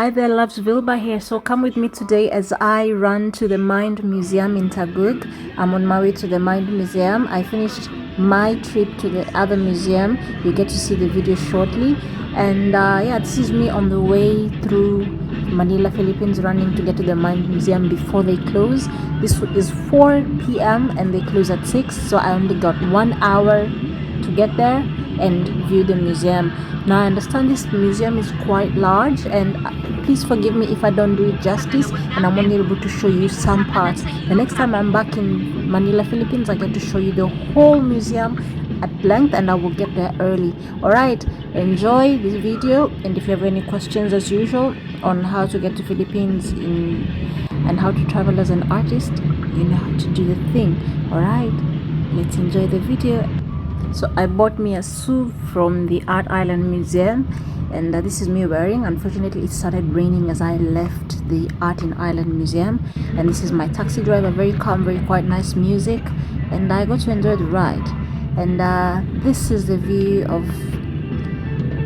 Hi there, loves Vilba here. So come with me today as I run to the Mind Museum in Taguig. I'm on my way to the Mind Museum. I finished my trip to the other museum. You get to see the video shortly. And yeah, this is me on the way through Manila, Philippines, running to get to the Mind Museum before they close. This is 4 p.m. and they close at 6, so I only got 1 hour to get there and view the museum. Now I understand this museum is quite large, and please forgive me if I don't do it justice and I'm only able to show you some parts. The next time I'm back in Manila, Philippines, I get to show you the whole museum at length, and I will get there early. Alright, enjoy this video, and if you have any questions as usual on how to get to Philippines and how to travel as an artist, you know how to do the thing. Alright, let's enjoy the video. So I bought me a suit from the Art Island Museum, and this is me wearing. Unfortunately, it started raining as I left the Art in Island Museum, and this is my taxi driver. Very calm, very quite nice music, and I got to enjoy the ride. And this is the view of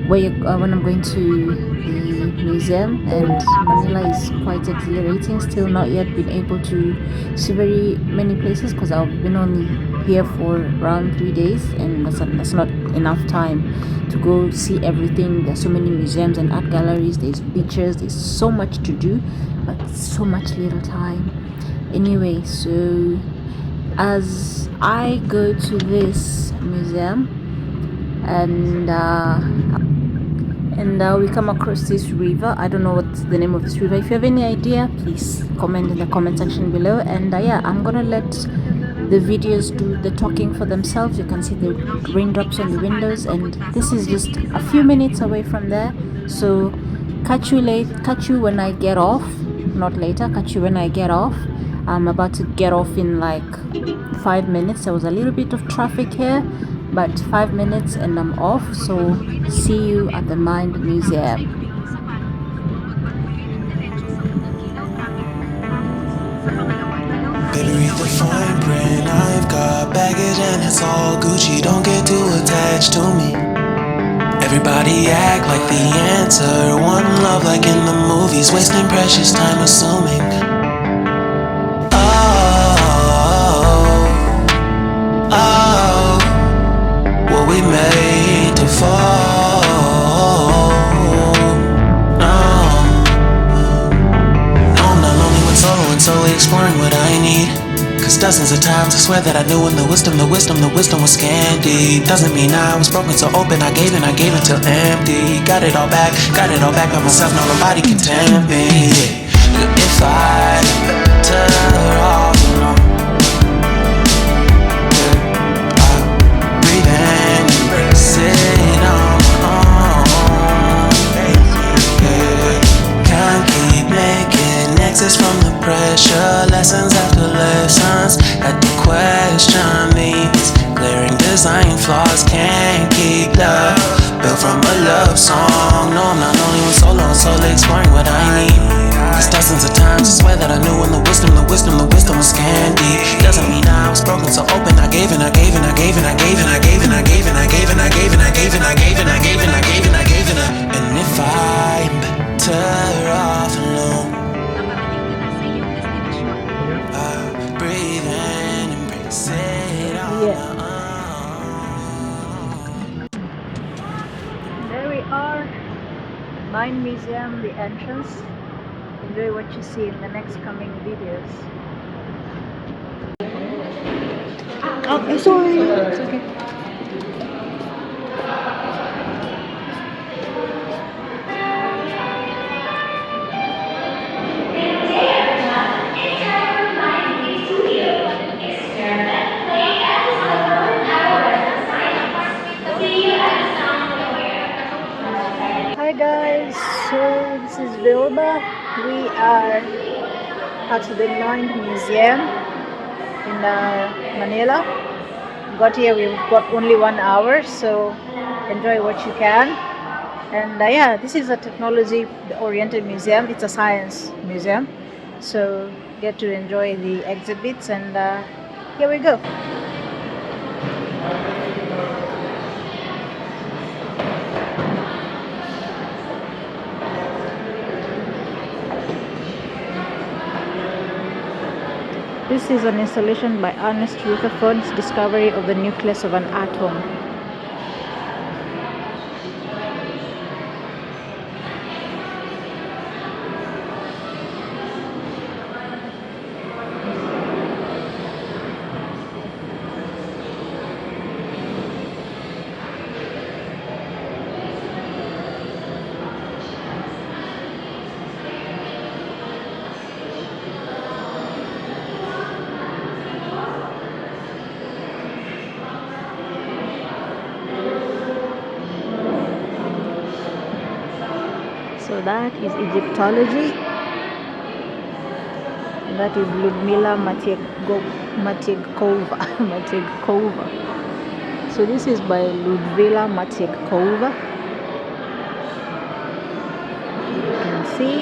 where when I'm going to the museum. And Manila is quite exhilarating. Still not yet been able to see very many places because I've been only here for around 3 days, and that's not enough time to go see everything. There's so many museums and art galleries, there's beaches, there's so much to do, but so much little time. Anyway, so as I go to this museum, and we come across this river. I don't know what's the name of this river. If you have any idea, please comment in the comment section below. And yeah, I'm gonna let the videos do the talking for themselves. You can see the raindrops on the windows, and this is just a few minutes away from there. So catch you when I get off. Not later, catch you when I get off. I'm about to get off in like 5 minutes. There was a little bit of traffic here, but 5 minutes and I'm off. So see you at the Mind Museum. Better read the fine print. I've got baggage and it's all Gucci. Don't get too attached to me. Everybody act like the answer. One love like in the movies. Wasting precious time assuming. Oh, what we made to fall. And slowly exploring what I need. Cause dozens of times I swear that I knew when the wisdom was scanty. Doesn't mean I was broken, so open I gave till empty. Got it all back by myself, now nobody can tempt me. If I turn off alone, I breathe in and sit on my own. Can't keep making exits from the pressure, lessons after lessons. Had to question these glaring design flaws. Can't keep love built from a love song. No, I'm not only with solo, I'm solely exploring what I need. Cause dozens of times I swear that I knew when the wisdom was scanty. Doesn't mean I was broken, so open I gave and I gave and I gave and I gave and I gave and I gave and I gave and I gave and I gave and I gave and I gave and I gave and I gave and I. And if I'm better off alone, breathe in and embrace it all. There we are, Mind Museum, the entrance. Enjoy what you see in the next coming videos. Oh, sorry. It's okay. Hi guys, so this is Vilba. We are at the Mind Museum in Manila. Got here, we've got only 1 hour, so enjoy what you can. And yeah, this is a technology oriented museum. It's a science museum, so get to enjoy the exhibits. And here we go. This is an installation by Ernest Rutherford's discovery of the nucleus of an atom. So that is Egyptology. And that is Ludmila Matiekova. Matiekova. So this is by Ludmila Matiekova. You can see.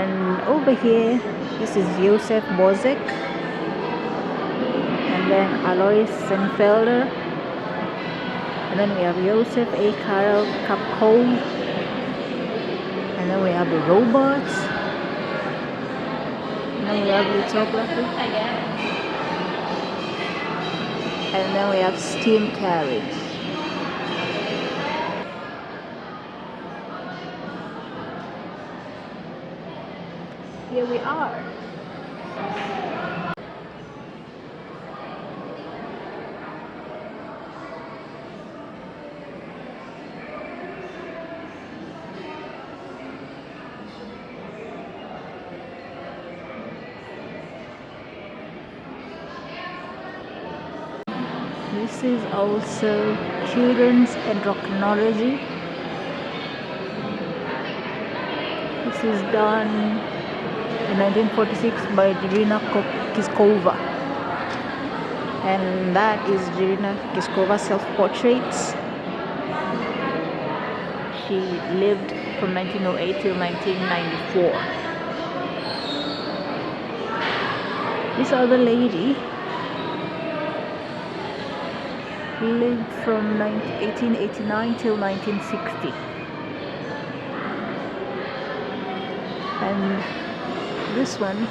And over here, this is Josef Bozek. And then Alois Senfelder. And then we have Josef A. Karel Kapkov. And then we have the robots. And then we have lithography. And then we have steam carriage. Here we are. This is also children's endocrinology. This is done in 1946 by Irina Kiskova. And that is Irina Kiskova self-portraits. She lived from 1908 till 1994. This other lady lived from 1889 till 1960. And this one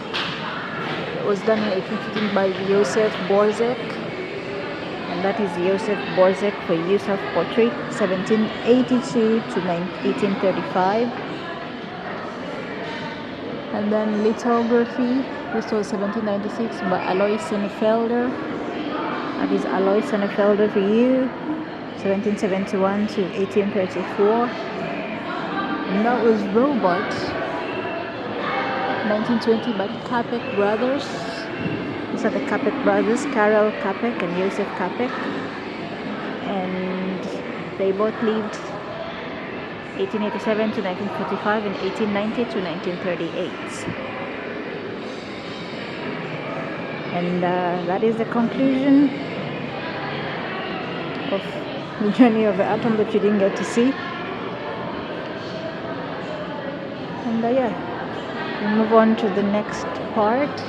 was done in 1815 by Josef Borzek, and that is Josef Borzek for use of portrait, 1782 to 1835. And then lithography, this was 1796 by Alois Senfelder. That is Alois Senfelder for you, 1771 to 1834. And that was Robot, 1920 by Capek Brothers. These are the Capek brothers, Karel Capek and Josef Capek. And they both lived 1887 to 1945 and 1890 to 1938. And that is the conclusion of the journey of the atom that you didn't get to see. And yeah, we move on to the next part.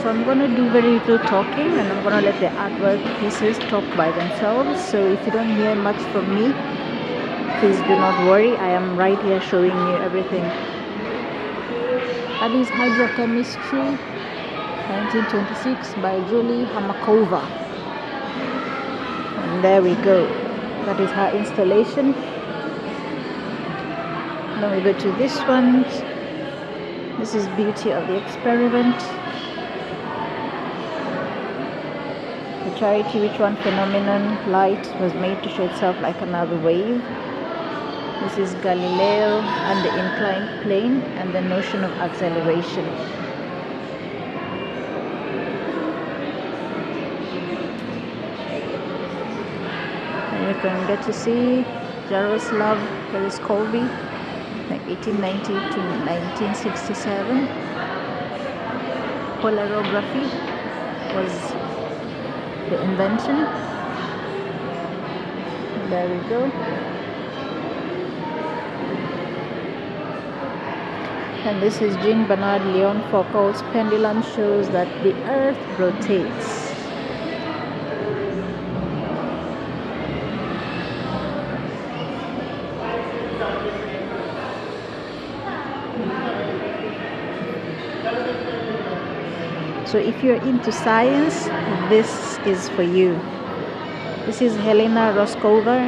So I'm going to do very little talking, and I'm going to let the artwork pieces talk by themselves. So if you don't hear much from me, please do not worry. I am right here showing you everything. That is Hydrochemistry, 1926 by Julie Hamakova. And there we go. That is her installation. Now we go to this one. This is Beauty of the Experiment. The Charity Which One phenomenon, light, was made to show itself like another wave. This is Galileo and the inclined plane and the notion of acceleration. And you can get to see Jaroslav Telescovy, like 1890 to 1967. Polarography was the invention. There we go. And this is Jean Bernard Leon Foucault's pendulum, shows that the earth rotates. So if you're into science, this is for you. This is Helena Roscover,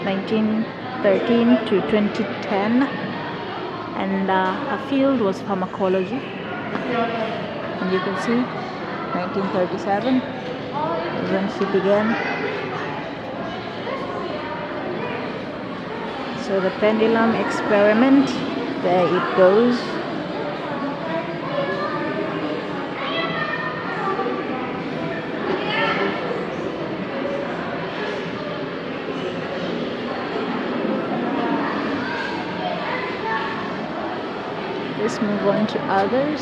1913 to 2010, and her field was pharmacology. And you can see 1937 is when she began. So the pendulum experiment, there it goes. Let's move on to others.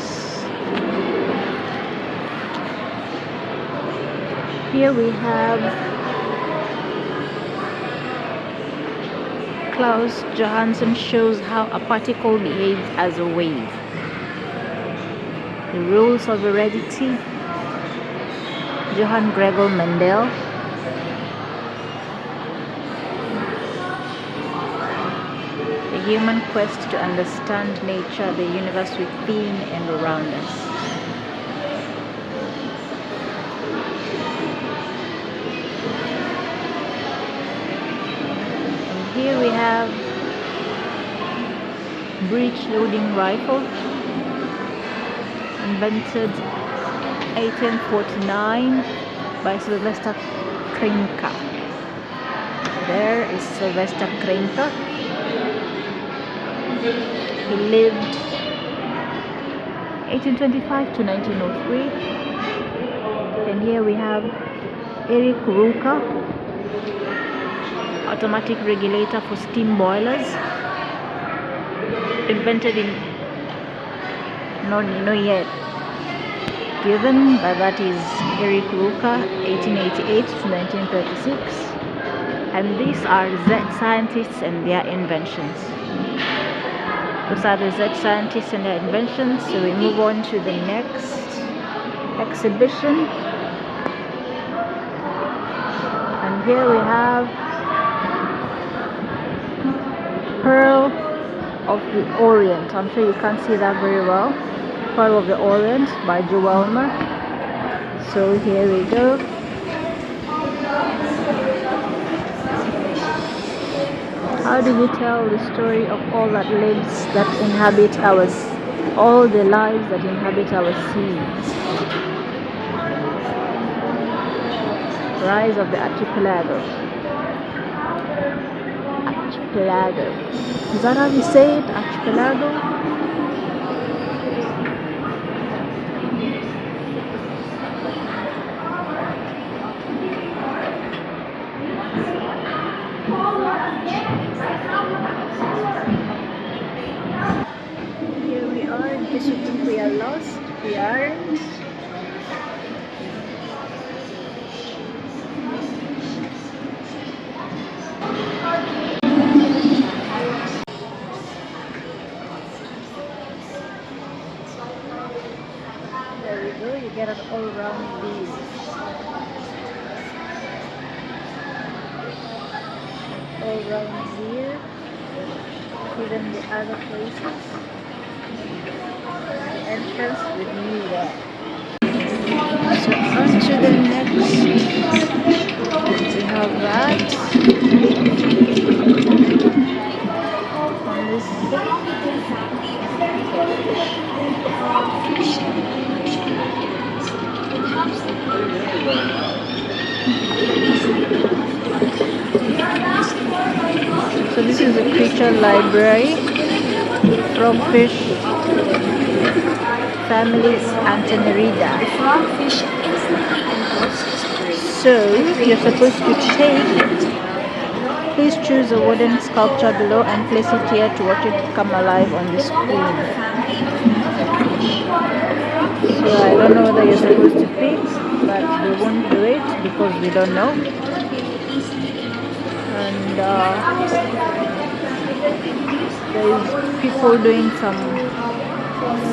Here we have Klaus Johansen shows how a particle behaves as a wave. The rules of heredity. Johann Gregor Mendel. The human quest to understand nature, the universe within and around us. And here we have breech loading rifle, invented 1849 by Sylvester Krinka. There is Sylvester Krinka. He lived 1825 to 1903. And here we have Eric Ruka, automatic regulator for steam boilers, invented in not yet given, but that is Eric Ruka, 1888 to 1936. And these are Z scientists and their inventions. Those are the Z scientists and their inventions. So we move on to the next exhibition. And here we have Pearl of the Orient. I'm sure you can't see that very well. Pearl of the Orient by Joe Welmer. So here we go. How do we tell the story of all that lives that inhabit all the lives that inhabit our seas? Rise of the archipelago. Archipelago. Is that how you say it? Archipelago? Here we are, in case you think we are lost, we aren't. There we go, you get an all-round view. All-round view, even the other places. The entrance with me there. So on to the next, we have that. On this so this is a creature library. Frogfish families Antennaria. So you're supposed to please choose a wooden sculpture below and place it here to watch it come alive on the screen. So I don't know whether you're supposed to pick, but we won't do it because we don't know. And there's people doing some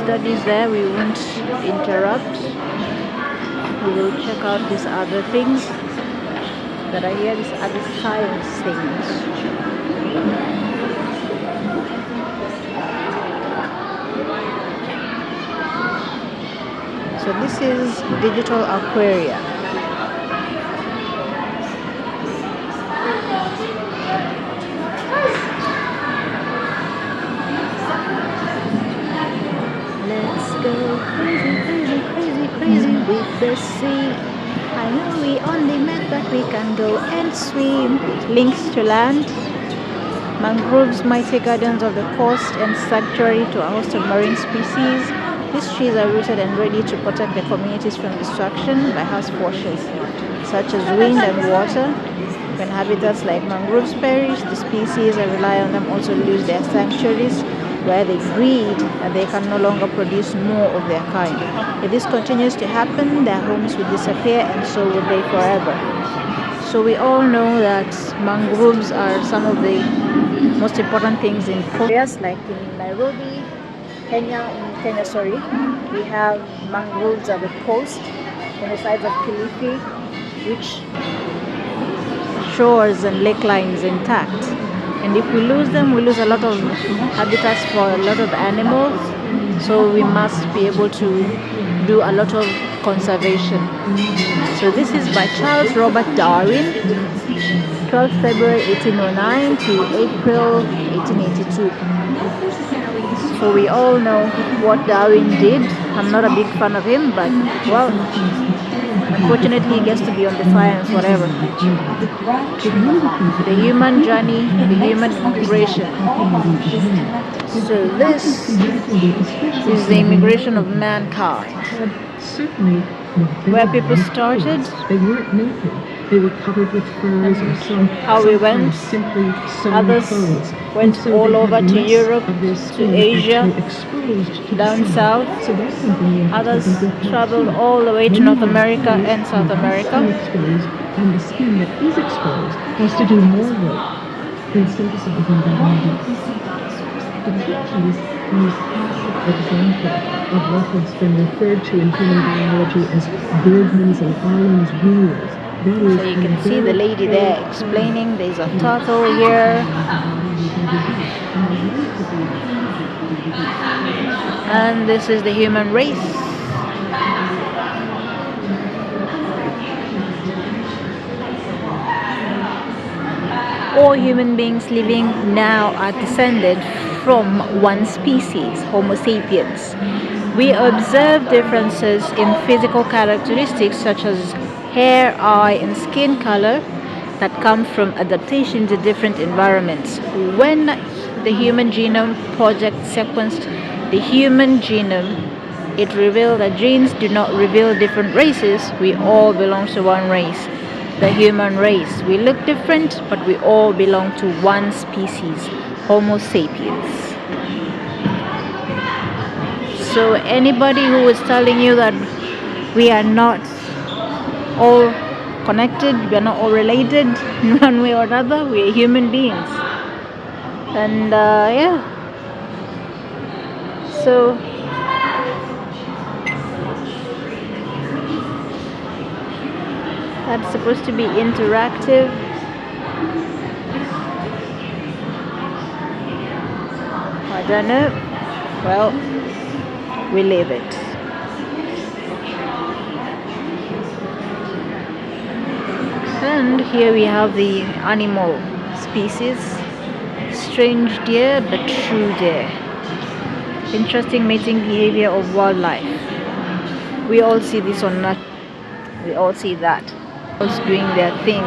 studies there. We won't interrupt. We will check out these other things that are here, these other science things. So this this is digital aquaria. Let's go crazy, crazy, crazy, crazy with the sea. I know we only met, but we can go and swim. Links to land. Mangroves, mighty guardians of the coast and sanctuary to a host of marine species. These trees are rooted and ready to protect their communities from destruction by harsh forces, such as wind and water. When habitats like mangroves perish, the species that rely on them also lose their sanctuaries, where they breed and they can no longer produce more of their kind. If this continues to happen, their homes will disappear and so will they forever. So we all know that mangroves are some of the most important things in areas like in Nairobi, Kenya, we have mangroves at the coast, on the sides of Kilifi, which shores and lake lines intact. And if we lose them, we lose a lot of habitats for a lot of animals. So we must be able to do a lot of conservation. So this is by Charles Robert Darwin, 12th February 1809 to April 1882. So we all know what Darwin did. I'm not a big fan of him, but well, unfortunately he gets to be on the science forever. The human journey, the human immigration. So this is the immigration of mankind. Where people started, they weren't naked. They were covered with furs or some. how we went, simply others went all over to Europe, to Asia, down south. So that's something you have Others to think traveled all the way to North America and South America. Exposed, and the skin that is exposed has to do more work than synthesizing vitamin D. The pictures use classic example of what has been referred to in human biology as Bergman's and Allen's wheels. So you can see the lady there explaining there's a turtle here. And this is the human race. All human beings living now are descended from one species, Homo sapiens. We observe differences in physical characteristics such as hair, eye, and skin color that come from adaptation to different environments. When the Human Genome Project sequenced the human genome, it revealed that genes do not reveal different races. We all belong to one race, the human race. We look different, but we all belong to one species, Homo sapiens. So anybody who is telling you that we are not all connected, we are not all related in one way or another, we are human beings. And yeah, so that's supposed to be interactive. I don't know. Well, we leave it. And here we have the animal species. Strange deer, but true deer. Interesting mating behavior of wildlife. We all see this on that. We all see that. All doing their thing.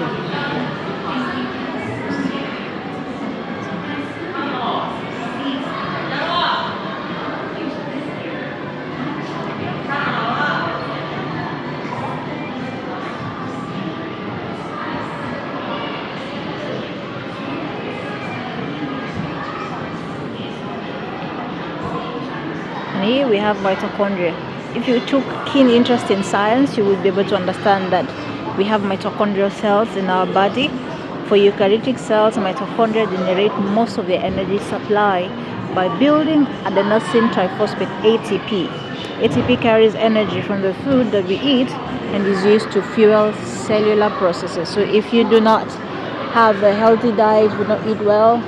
And here we have mitochondria. If you took keen interest in science, you would be able to understand that we have mitochondrial cells in our body. For eukaryotic cells, mitochondria generate most of their energy supply by building adenosine triphosphate ATP. ATP carries energy from the food that we eat and is used to fuel cellular processes. So if you do not have a healthy diet, do not eat well,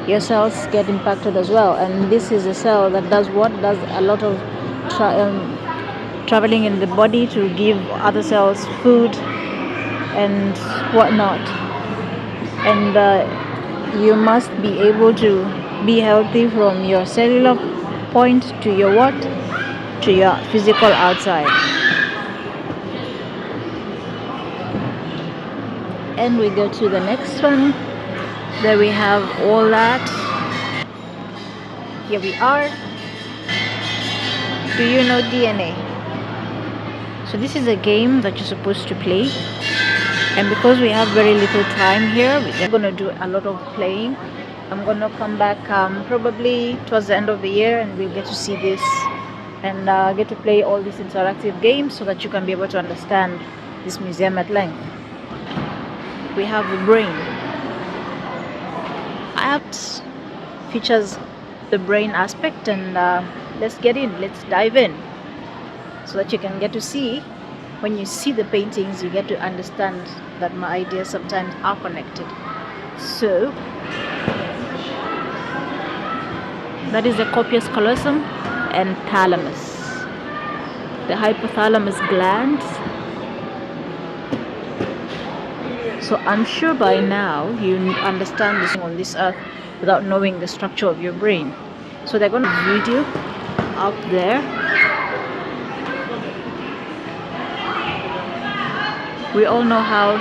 your cells get impacted as well. And this is a cell that does what? Does a lot of traveling in the body to give other cells food and whatnot. And you must be able to be healthy from your cellular point to your what? To your physical outside. And we go to the next one. There we have all that. Here we are. Do you know DNA? So this is a game that you're supposed to play, and because we have very little time here, we're gonna do a lot of playing. I'm gonna come back probably towards the end of the year, and we'll get to see this and get to play all these interactive games so that you can be able to understand this museum at length. We have the brain. Apps features the brain aspect, and let's get in, let's dive in, so that you can get to see. When you see the paintings, you get to understand that my ideas sometimes are connected. So that is the corpus callosum and thalamus, the hypothalamus glands. So I'm sure by now you understand this on this earth without knowing the structure of your brain. So they're going to video up there. We all know how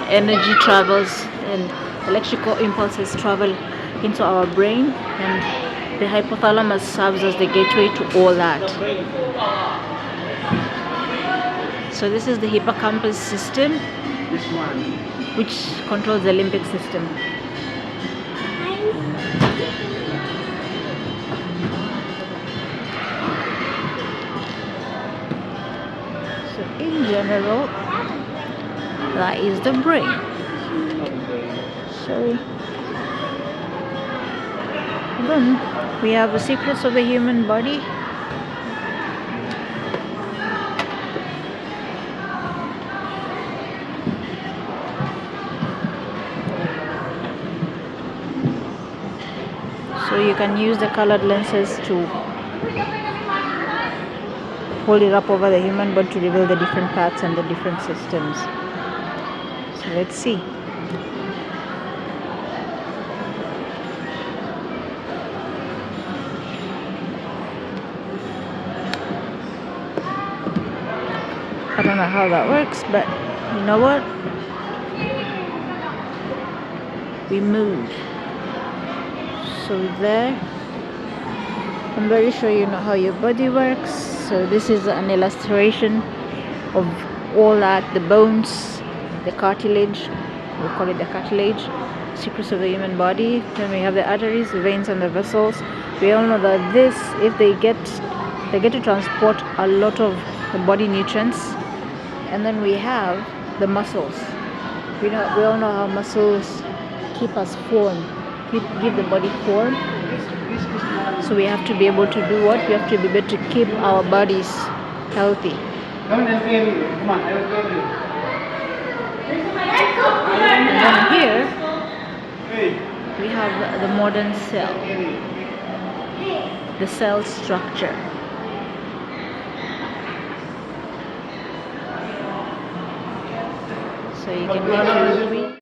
energy travels and electrical impulses travel into our brain, and the hypothalamus serves as the gateway to all that. So this is the hippocampus system, which controls the limbic system. So in general, that is the brain. So then we have the secrets of the human body. So you can use the colored lenses to hold it up over the human body to reveal the different parts and the different systems. So let's see. I don't know how that works, but you know what? We move. So there, I'm very sure you know how your body works. So this is an illustration of all that, the bones, the cartilage, we call it the cartilage, secrets of the human body. Then we have the arteries, the veins, and the vessels. We all know that this, if they get to transport a lot of the body nutrients. And then we have the muscles. We all know how muscles keep us formed, give the body form. So we have to be able to do what? We have to be able to keep our bodies healthy. And then here we have the modern cell, the cell structure. So you can actually read.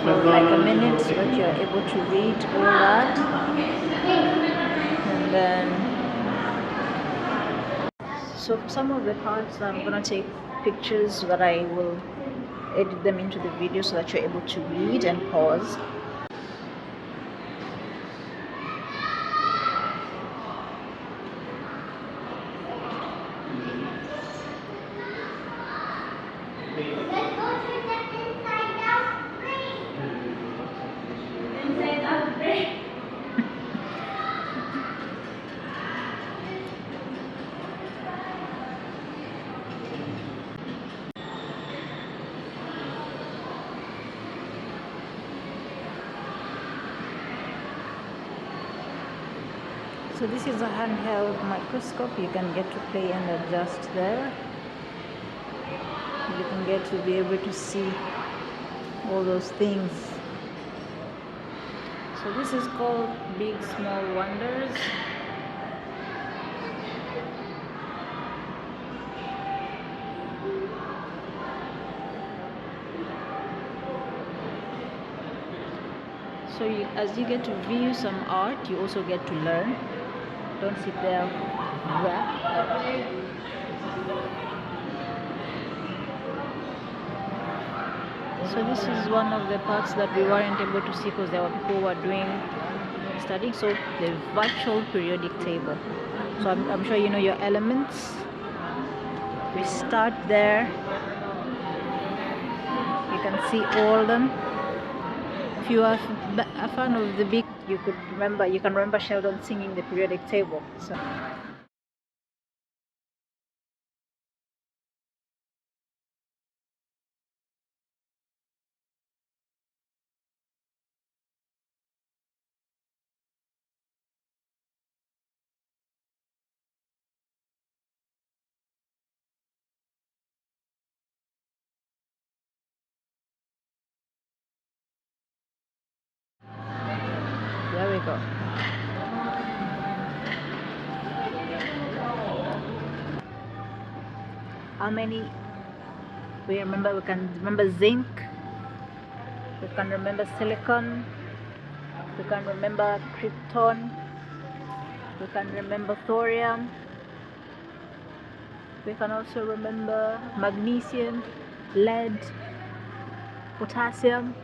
For like a minute so that you're able to read all that, and then so some of the parts I'm gonna take pictures so that I will edit them into the video so that you're able to read and pause. So this is a handheld microscope. You can get to play and adjust there. You can get to be able to see all those things. So this is called Big Small Wonders. So as you get to view some art, you also get to learn. Don't sit there. So this is one of the parts that we weren't able to see because there were people who were doing studying. So the virtual periodic table. So I'm sure you know your elements. We start there. You can see all of them. If you are a fan of the big, you can remember Sheldon singing the periodic table. So there we go. How many we remember? We can remember zinc. We can remember silicon. We can remember krypton. We can remember thorium. We can also remember magnesium, lead, potassium,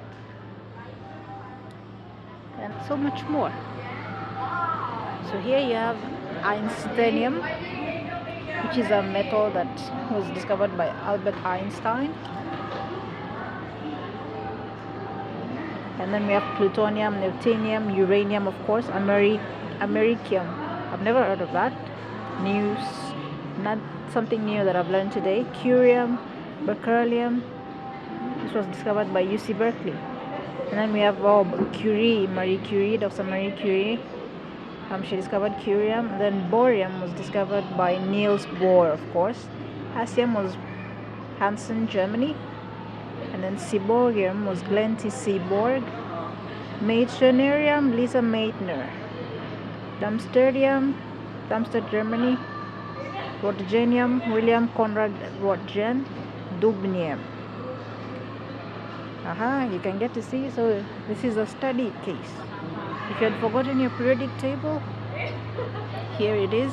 and so much more. So here you have Einsteinium, which is a metal that was discovered by Albert Einstein. And then we have plutonium, neptunium, uranium, of course, americium. I've never heard of that. News, not something new that I've learned today. Curium, berkelium. This was discovered by UC Berkeley. And then we have Curie, Marie Curie, Dr. Marie Curie. She discovered curium. And then borium was discovered by Niels Bohr, of course. Hassium was Hansen, Germany. And then seaborgium was Glenn T. Seaborg. Meitnerium, Lisa Meitner. Darmstadtium, Darmstadt, Germany. Roentgenium, William Conrad Roentgen. Dubnium. You can get to see. So this is a study case. If you had forgotten your periodic table, here it is.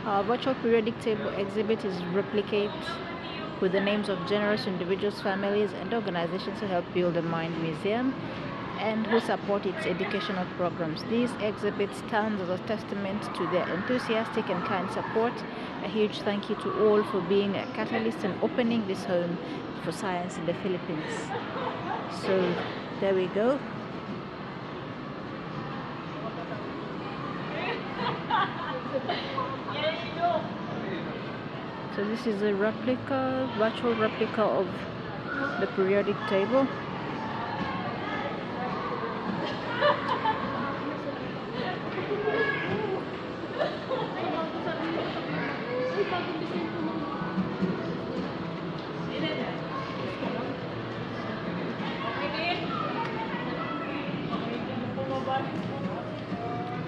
Our virtual periodic table exhibit is replicate with the names of generous individuals, families, and organizations who help build the Mind Museum and who support its educational programs. These exhibits stand as a testament to their enthusiastic and kind support. A huge thank you to all for being a catalyst and opening this home for science in the Philippines. So there we go. So this is a replica, virtual replica of the periodic table.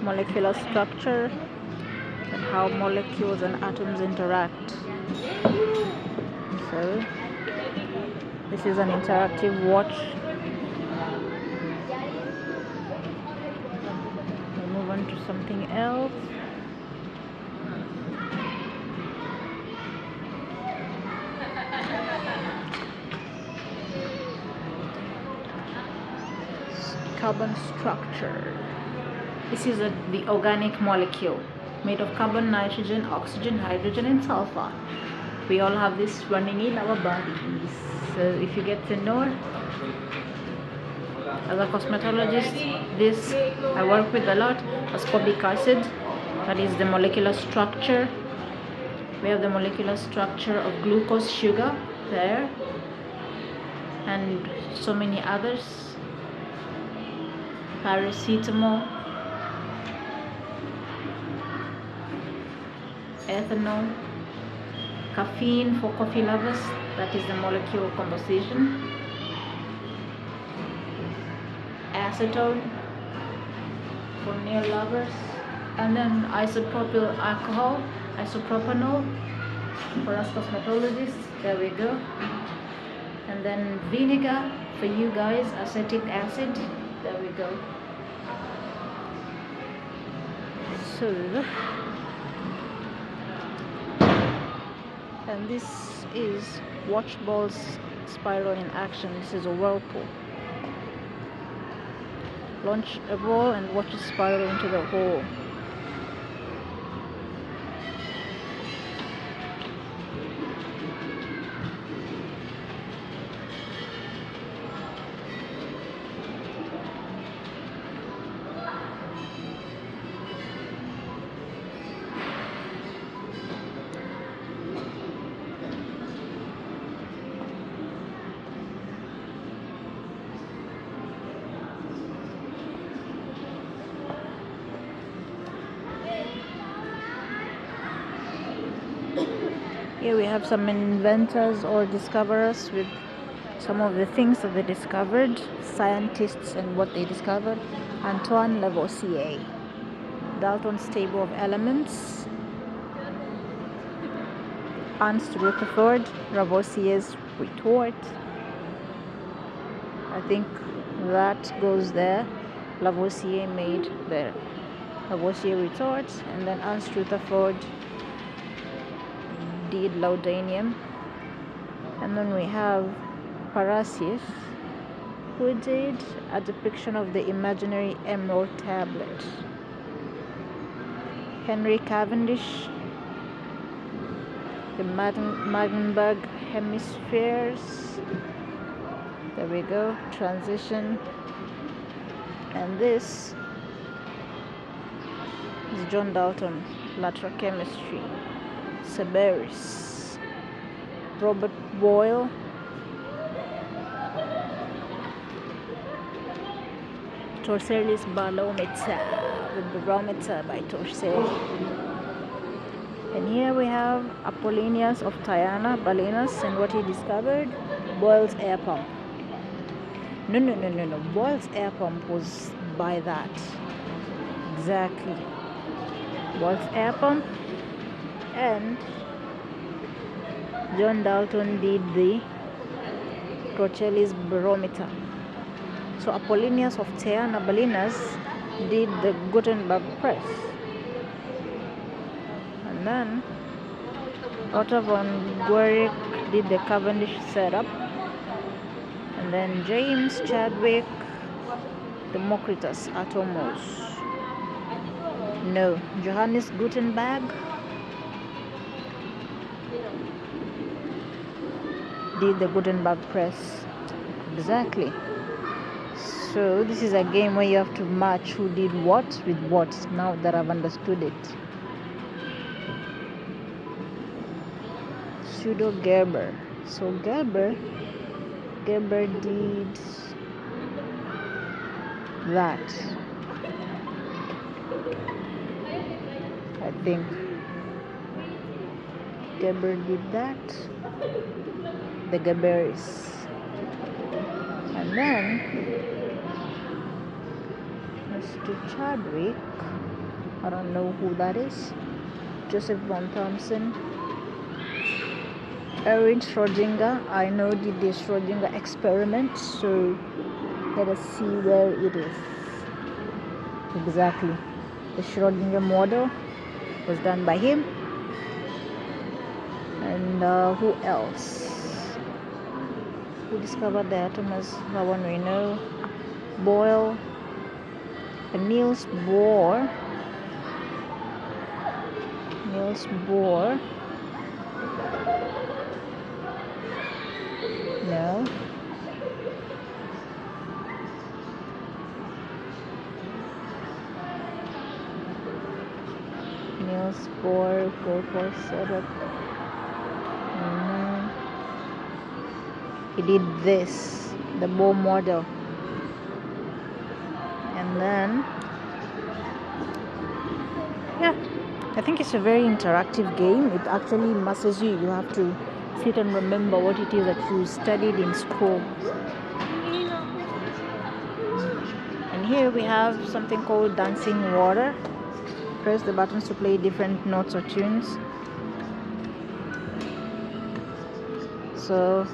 Molecular structure and how molecules and atoms interact. So this is an interactive watch. We'll move on to something else. Carbon structure. This is the organic molecule made of carbon, nitrogen, oxygen, hydrogen, and sulfur. We all have this running in our bodies. So if you get to know, as a cosmetologist, this I work with a lot. Ascorbic acid, that is the molecular structure. We have the molecular structure of glucose, sugar there, and so many others. paracetamol, ethanol, caffeine for coffee lovers, that is the molecule composition, acetone for nail lovers, and then isopropyl alcohol, isopropanol for us cosmetologists, there we go, and then vinegar for you guys, acetic acid, there we go. So, and this is watch balls spiral in action. This is a whirlpool. Launch a ball and watch it spiral into the hole. Here we have some inventors or discoverers with some of the things that they discovered, scientists and what they discovered. Antoine Lavoisier, Dalton's table of elements, Ernst Rutherford, Lavoisier's retort. I think that goes there. Lavoisier made the Lavoisier retort, and then Ernst Rutherford did laudanum, and then we have Paracelsus, who did a depiction of the imaginary emerald tablet. Henry Cavendish, the Magdeburg hemispheres, there we go, transition, and this is John Dalton, lateral chemistry. Severus, Robert Boyle, Torricelli's barometer, the barometer by Torricelli. And here we have Apollonius of Tyana, Balinus, and what he discovered, Boyle's air pump. No. Boyle's air pump was by that. Exactly. Boyle's air pump. And John Dalton did the Torricelli's barometer. So Apollonius of Tyana, Balinus did the Gutenberg press. And then Otto von Guericke did the Cavendish setup. And then James Chadwick, Democritus Atomos. No, Johannes Gutenberg did the Gutenberg press. Exactly. So this is a game where you have to match who did what with what, now that I've understood it. Pseudo Gerber. So Gerber did that, I think. Gerber did that, the Gerberis. And then Mr. Chadwick, I don't know who that is, Joseph von Thomson, Erwin Schrödinger, I know did the Schrödinger experiment, so let us see where it is. Exactly. The Schrödinger model was done by him. And who else? Who discovered the atoms? That one we know. Boyle, Niels Bohr. No. Niels Bohr, Goldberg setup. He did this, the Bohr model. And And then, yeah, I think it's a very interactive game. It actually immerses you. You have to sit and remember what it is that you studied in school. And here we have something called dancing water. Press the buttons to play different notes or tunes. So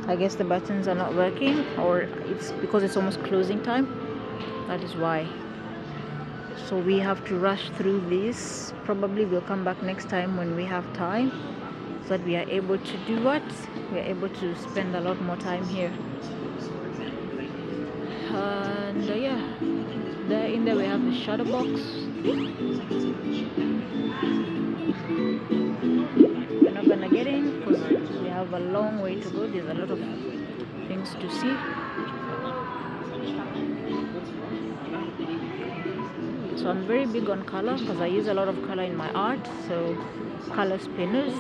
I guess the buttons are not working, or it's because it's almost closing time. That is why. So we have to rush through this. Probably we'll come back next time when we have time, so that we are able to do what? We are able to spend a lot more time here. And yeah, there in there we have the shadow box. We're not gonna get in because we have a long way to go. There's a lot of things to see. So I'm very big on color because I use a lot of color in my art. So color spinners.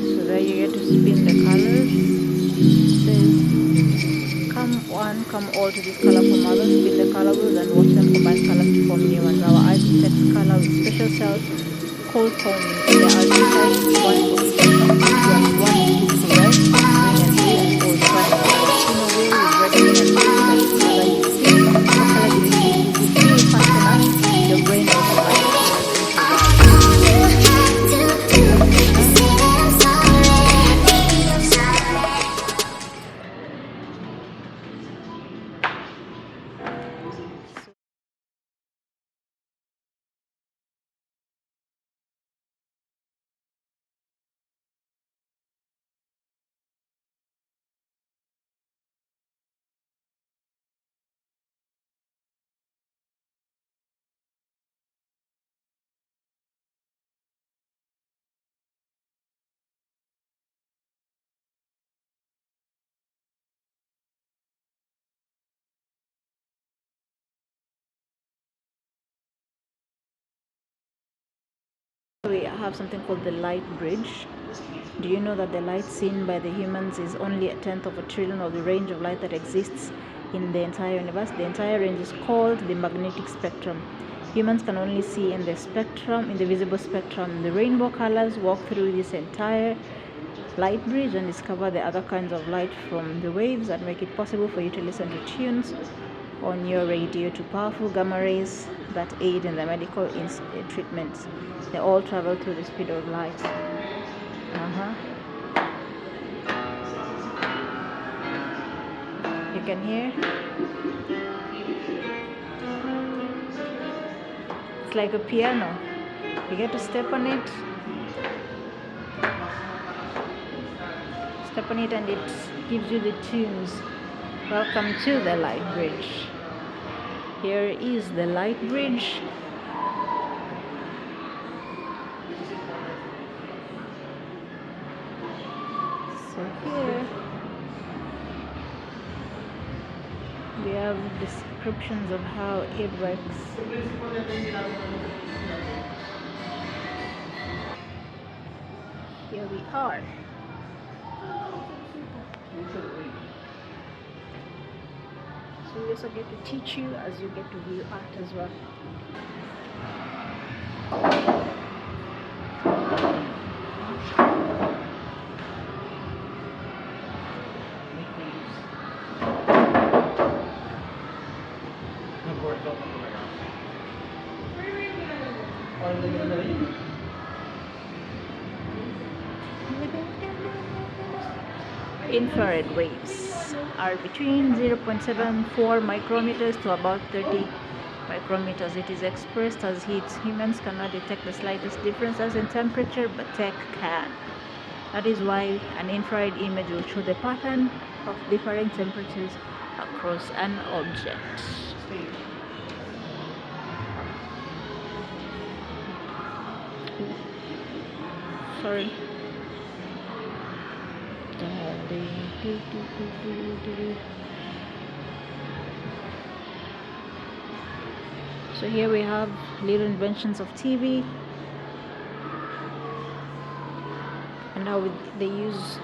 So there you get to spin the colors. It says come one, come all to this colorful mother, spin the color wheels and watch them combine colors to form new ones. Our art detects color with special cells called toning. In the artsy type, one for each one is for red, green and blue, and gold. So I have a spinner wheel with red, green and blue. That's the color you see. What color do you see? If you feel fast enough, your brain automatically we have something called the light bridge. Do you know that the light seen by the humans is only a tenth of a trillion of the range of light that exists in the entire universe? The entire range is called the magnetic spectrum. Humans can only see in the spectrum, in the visible spectrum. The rainbow colors walk through this entire light bridge and discover the other kinds of light from the waves that make it possible for you to listen to tunes on your radio, to powerful gamma rays that aid in the medical treatments. They all travel through the speed of light. You can hear? It's like a piano. You get to step on it. Step on it and it gives you the tunes. Welcome to the light bridge. Here is the light bridge. So here we have descriptions of how it works. Here we are. So we also get to teach you as you get to view art as well. Infrared waves are between 0.74 micrometers to about 30 micrometers. It is expressed as heat. Humans cannot detect the slightest differences in temperature, but tech can. That is why an infrared image will show the pattern of differing temperatures across an object. Sorry. So here we have little inventions of TV. And Now they use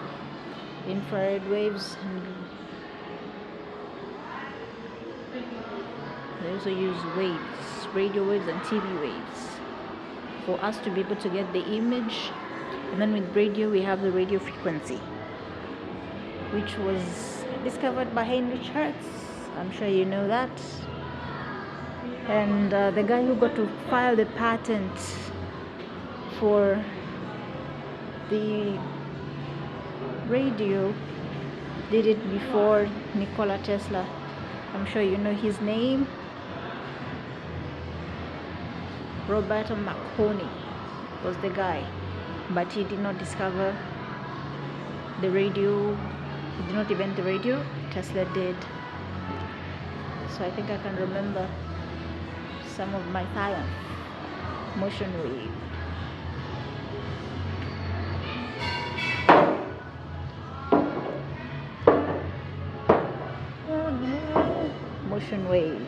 infrared waves, and they also use waves, radio waves and TV waves, for us to be able to get the image. And then with radio, we have the radio frequency, which was discovered by Henry Hertz. I'm sure you know that. And the guy who got to file the patent for the radio did it before Nikola Tesla. I'm sure you know his name. Roberto Marconi was the guy, but he did not discover the radio. He did not invent the radio. Tesla did. So I think I can remember some of my science. Motion wave. Motion wave.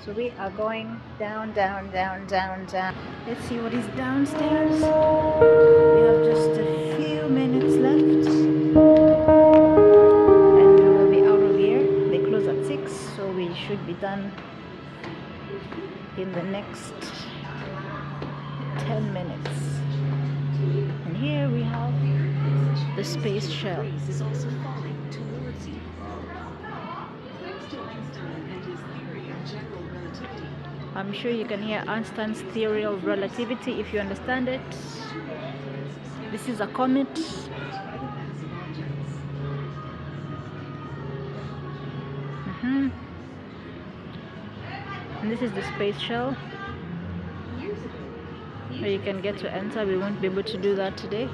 So we are going down, down, down, down, down. Let's see what is downstairs. We have just a few minutes left, and we will be out of here. They close at 6, so we should be done in the next 10 minutes. And here we have the space shell. I'm sure you can hear Einstein's theory of relativity if you understand it. This is a comet. And this is the space shell where you can get to enter. We won't be able to do that today.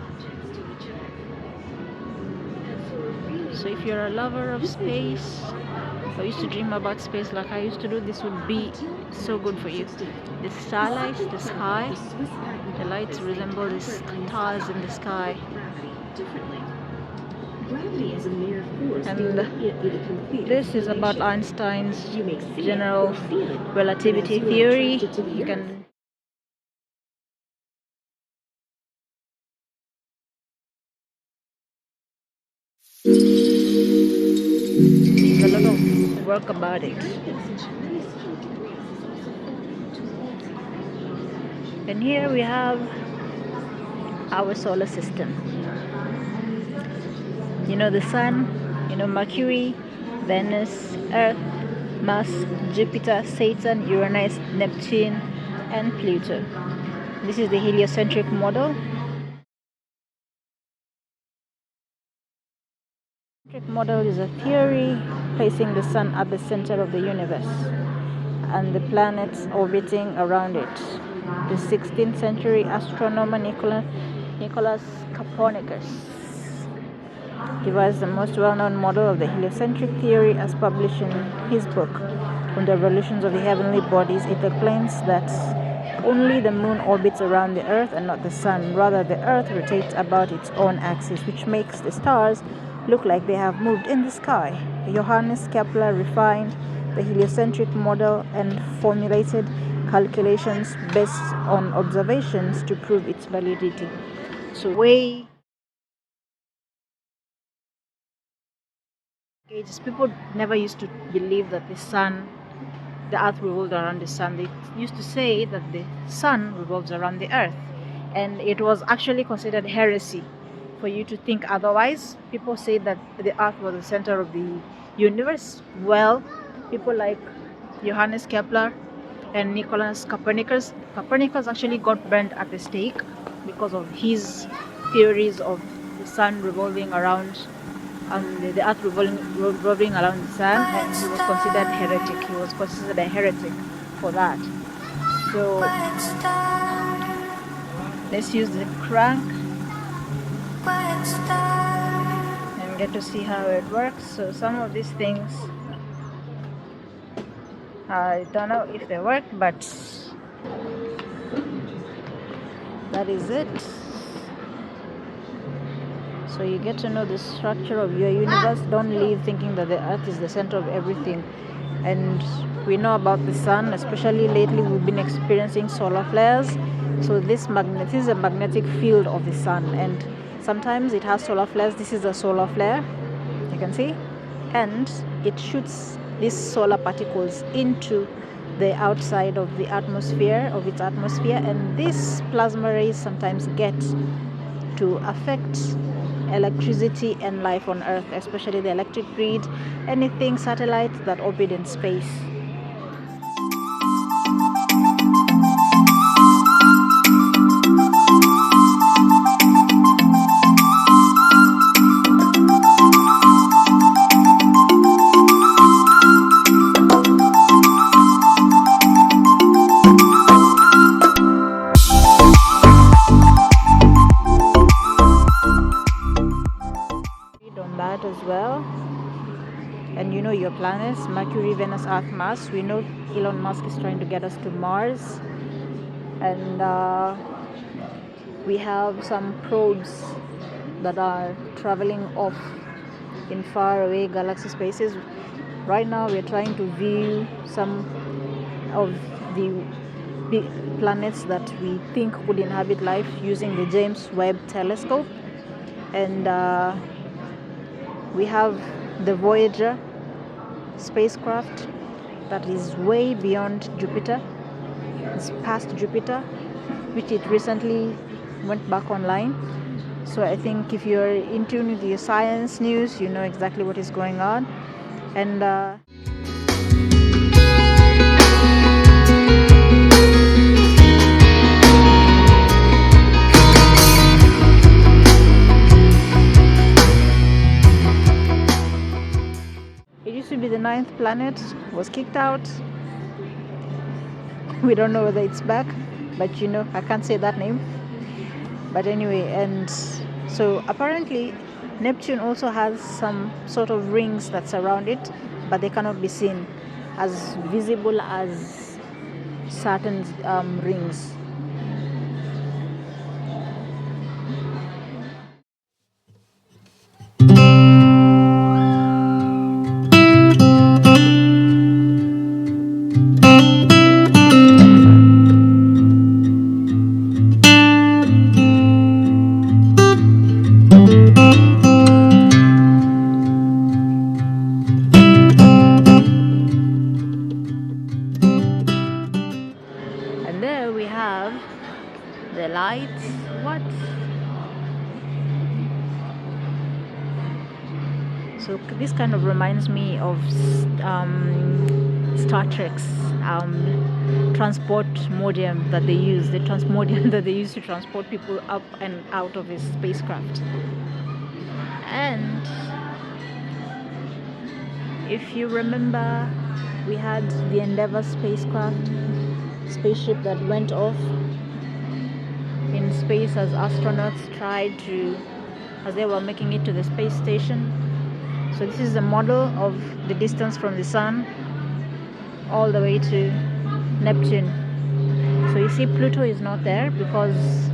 So if you're a lover of space, or used to dream about space like I used to do, this would be so good for you. The starlight, the sky, the lights resemble the stars in the sky. And this is about Einstein's general relativity theory. You can there's a lot of work about it. And here we have our solar system. You know the sun, you know Mercury, Venus, Earth, Mars, Jupiter, Saturn, Uranus, Neptune, and Pluto. This is the heliocentric model. The heliocentric model is a theory placing the sun at the center of the universe and the planets orbiting around it. The 16th century astronomer Nicholas Copernicus devised the most well-known model of the heliocentric theory as published in his book On the Revolutions of the Heavenly Bodies. It explains that only the moon orbits around the earth and not the sun. Rather, the earth rotates about its own axis, which makes the stars look like they have moved in the sky. Johannes Kepler refined the heliocentric model and formulated calculations based on observations to prove its validity. So people never used to believe that the earth revolved around the sun. They used to say that the sun revolves around the earth, and it was actually considered heresy for you to think otherwise. People say that the earth was the center of the universe. Well, people like Johannes Kepler and Nicholas Copernicus actually got burned at the stake because of his theories of the sun revolving around the earth revolving around the sun, and he was considered heretic. He was considered a heretic for that. So let's use the crank and get to see how it works. So some of these things I don't know if they work, but that is it. So you get to know the structure of your universe. Don't leave thinking that the earth is the center of everything. And we know about the sun, especially lately we've been experiencing solar flares. So this is a magnetic field of the sun, and sometimes it has solar flares. This is a solar flare, you can see, and it shoots these solar particles into the outside of the atmosphere, and these plasma rays sometimes get to affect electricity and life on earth, especially the electric grid, anything satellites that orbit in space. As well, and you know your planets: Mercury, Venus, Earth, Mars. We know Elon Musk is trying to get us to Mars, and we have some probes that are traveling off in far away galaxy spaces. Right now we're trying to view some of the big planets that we think would inhabit life using the James Webb telescope, and we have the Voyager spacecraft that is way beyond Jupiter. It's past Jupiter, which it recently went back online. So I think if you're in tune with your science news, you know exactly what is going on. And to be the 9th planet, was kicked out. We don't know whether it's back, but you know, I can't say that name. But anyway, and so apparently Neptune also has some sort of rings that surround it, but they cannot be seen as visible as Saturn's rings. The lights, what? So this kind of reminds me of Star Trek's transport modem that they use, the transmodium that they use to transport people up and out of his spacecraft. And if you remember, we had the Endeavour spaceship that went off in space as astronauts as they were making it to the space station. So this is a model of the distance from the sun all the way to Neptune. So you see Pluto is not there because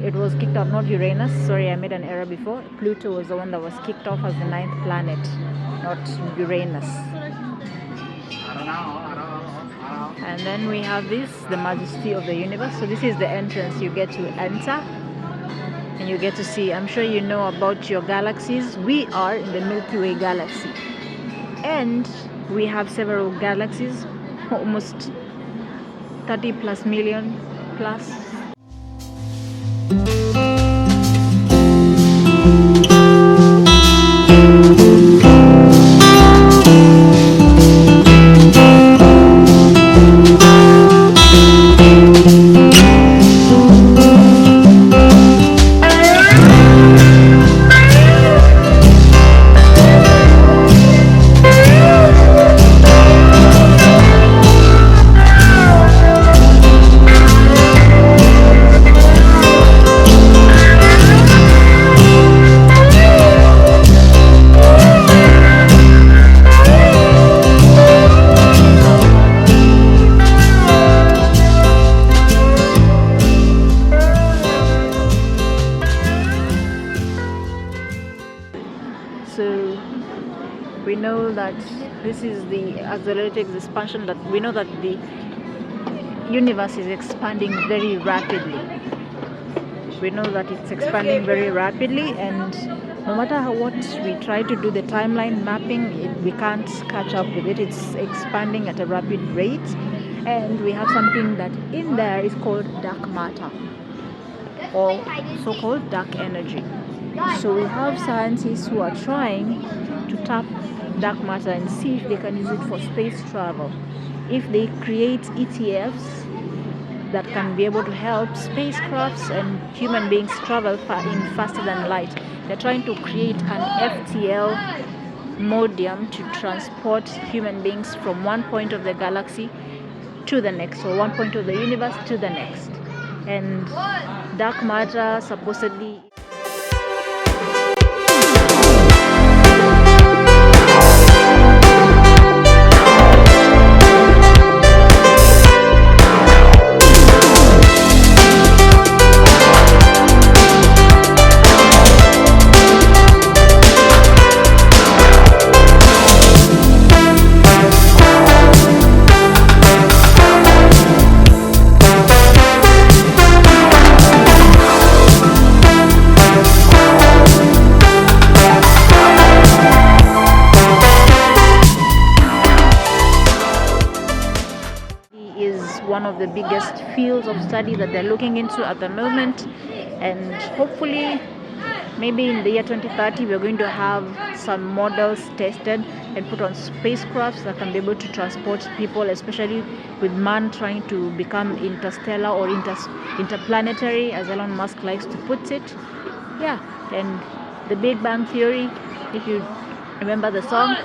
it was kicked off, not Uranus. Sorry, I made an error before. Pluto was the one that was kicked off as the 9th planet, not Uranus. And then we have the majesty of the universe. So this is the entrance you get to enter, and you get to see. I'm sure you know about your galaxies. We are in the Milky Way galaxy, and we have several galaxies, almost 30 plus million plus. know that this is the accelerated expansion, that we know that the universe is expanding very rapidly. We know that it's expanding very rapidly, and no matter what we try to do the timeline mapping, we can't catch up with it. It's expanding at a rapid rate, and we have something that in there is called dark matter, or so-called dark energy. So we have scientists who are trying to tap dark matter and see if they can use it for space travel. If they create ETFs that can be able to help spacecrafts and human beings travel faster than light. They're trying to create an FTL modium to transport human beings from one point of the galaxy to the next, or one point of the universe to the next. And dark matter supposedly one of the biggest fields of study that they're looking into at the moment. And hopefully maybe in the year 2030 we're going to have some models tested and put on spacecrafts that can be able to transport people, especially with man trying to become interstellar or interplanetary, as Elon Musk likes to put it. Yeah, and the Big Bang Theory, if you remember the song,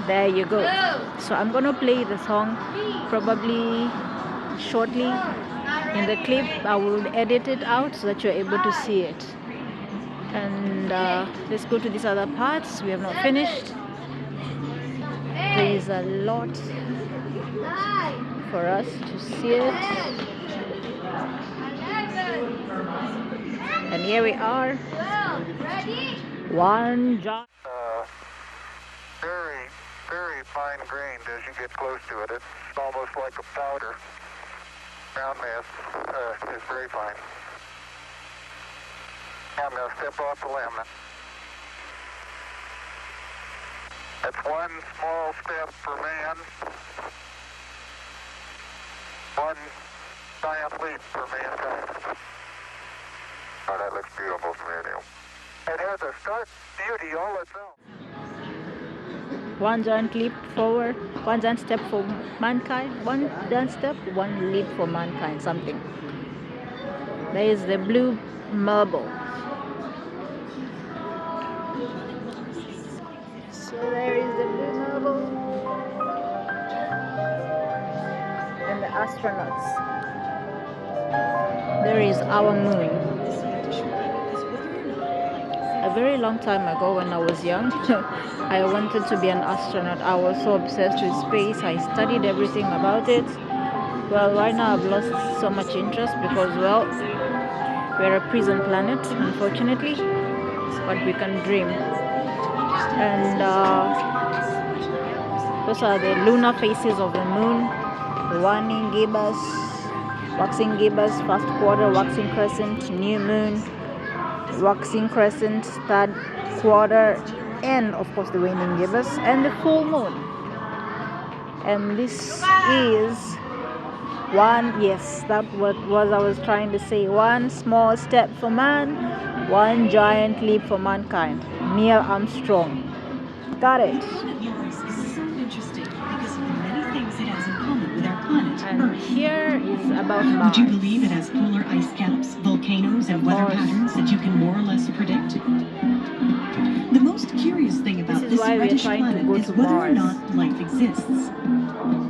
there you go. So I'm gonna play the song probably shortly in the clip. I will edit it out so that you're able to see it. And let's go to these other parts. We have not finished. There is a lot for us to see it. And here we are. One giant. Very fine grained as you get close to it. It's almost like a powder. Ground mass is very fine. I'm going to step off the limb. That's one small step for man, one giant leap for mankind. Oh, that looks beautiful from here, Neil. It has a stark beauty all its own. One giant leap forward, one giant step for mankind, one giant step, one leap for mankind, something. There is the blue marble. So there is the blue marble and the astronauts. There is our moon. A very long time ago when I was young, I wanted to be an astronaut. I was so obsessed with space. I studied everything about it. Well, right now I've lost so much interest because, well, we're a prison planet, unfortunately, but we can dream. And those are the lunar phases of the moon. Waning gibbous, waxing gibbous, first quarter, waxing crescent, new moon, waxing crescent, third quarter, and of course the waning gibbous, and the full moon. And this is one, yes, that what was I was trying to say. One small step for man, one giant leap for mankind. Neil Armstrong. Got it. And here is about Mars. Would you believe it has polar ice caps, volcanoes, and weather patterns that you can more or less predict? The most curious thing about this reddish planet is whether or not life exists.